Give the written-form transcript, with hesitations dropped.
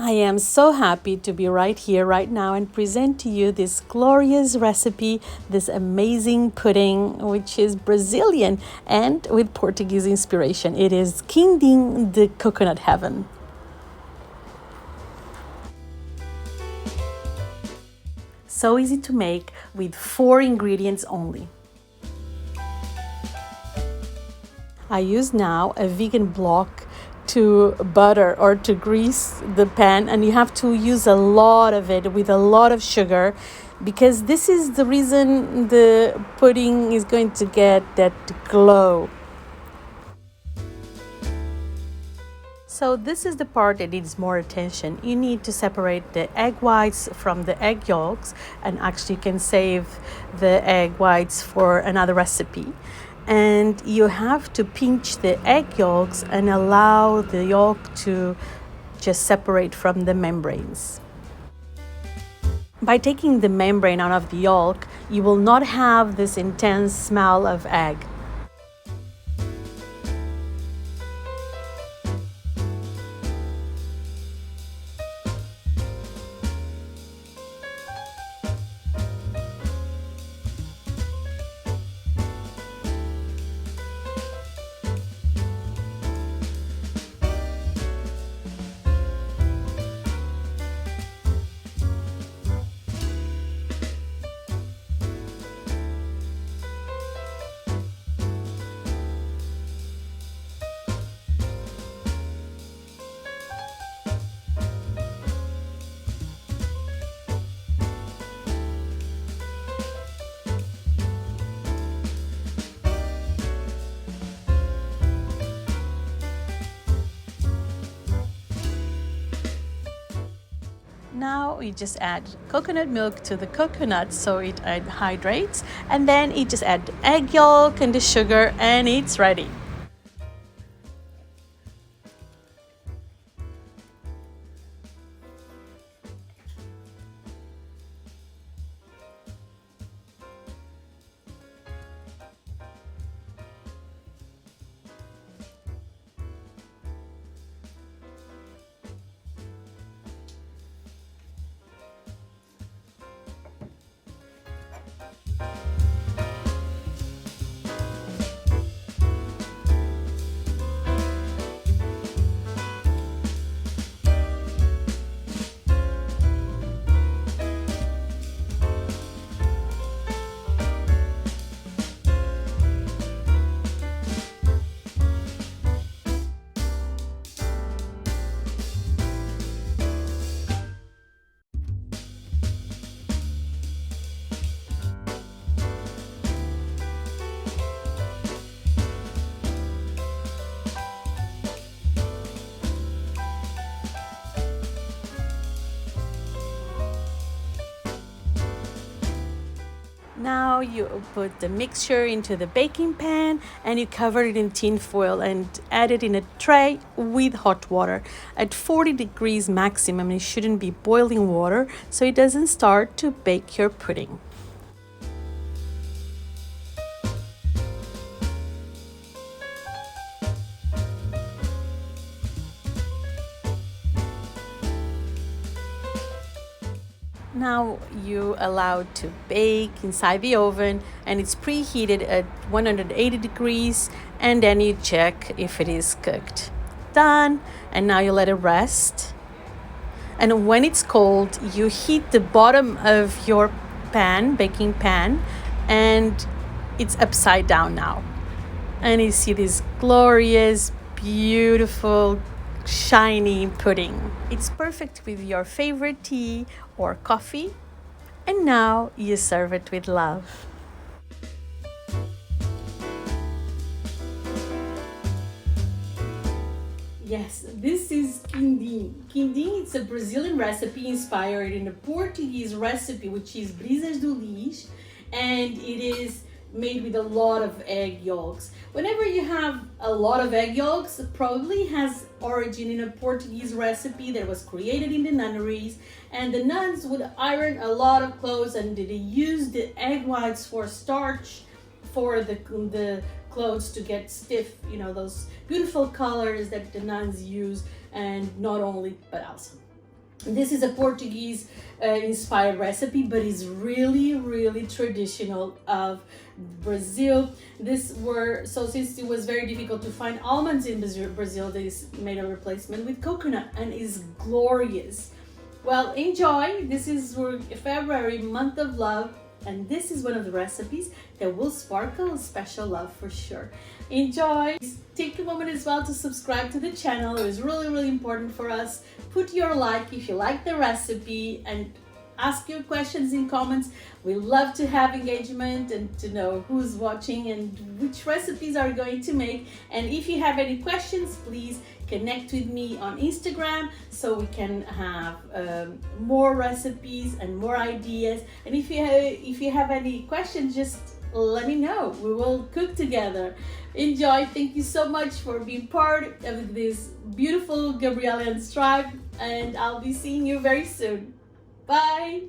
I am so happy to be right here, right now, and present to you this glorious recipe, this amazing pudding, which is Brazilian and with Portuguese inspiration. It is Quindim, the coconut heaven. So easy to make with 4 ingredients only. I use now a vegan block to butter or to grease the pan, and you have to use a lot of it with a lot of sugar, because this is the reason the pudding is going to get that glow. So this is the part that needs more attention. You need to separate the egg whites from the egg yolks, and actually you can save the egg whites for another recipe. And you have to pinch the egg yolks and allow the yolk to just separate from the membranes. By taking the membrane out of the yolk, you will not have this intense smell of egg. Now you just add coconut milk to the coconut so it hydrates, and then you just add the egg yolk and the sugar, and it's ready. Now you put the mixture into the baking pan and you cover it in tin foil and add it in a tray with hot water at 40 degrees maximum. It shouldn't be boiling water, so it doesn't start to bake your pudding. Now you allow it to bake inside the oven, and it's preheated at 180 degrees, and then you check if it is cooked. Done. And now you let it rest. And when it's cold, you heat the bottom of your pan, baking pan, and it's upside down now. And you see this glorious, beautiful, shiny pudding. It's perfect with your favorite tea or coffee. And now you serve it with love. Yes, this is quindim. Quindim is a Brazilian recipe inspired in a Portuguese recipe, which is brisas do lis, and it is made with a lot of egg yolks. Whenever you have a lot of egg yolks, it probably has origin in a Portuguese recipe that was created in the nunneries, and the nuns would iron a lot of clothes and they used the egg whites for starch for the clothes to get stiff, those beautiful colors that the nuns use, and not only but also This is a Portuguese inspired recipe, but it's really traditional of Brazil. So since it was very difficult to find almonds in Brazil, they made a replacement with coconut and is glorious. Well, enjoy. This is February, month of love, and this is one of the recipes that will sparkle a special love for sure. Enjoy. Take a moment as well to subscribe to the channel. It is really important for us. Put your like if you like the recipe, and ask your questions in comments. We love to have engagement and to know who's watching and which recipes are going to make. And if you have any questions, please connect with me on Instagram so we can have more recipes and more ideas. And if you have any questions, just let me know. We will cook together. Enjoy. Thank you so much for being part of this beautiful Gabrielian tribe, and I'll be seeing you very soon. Bye.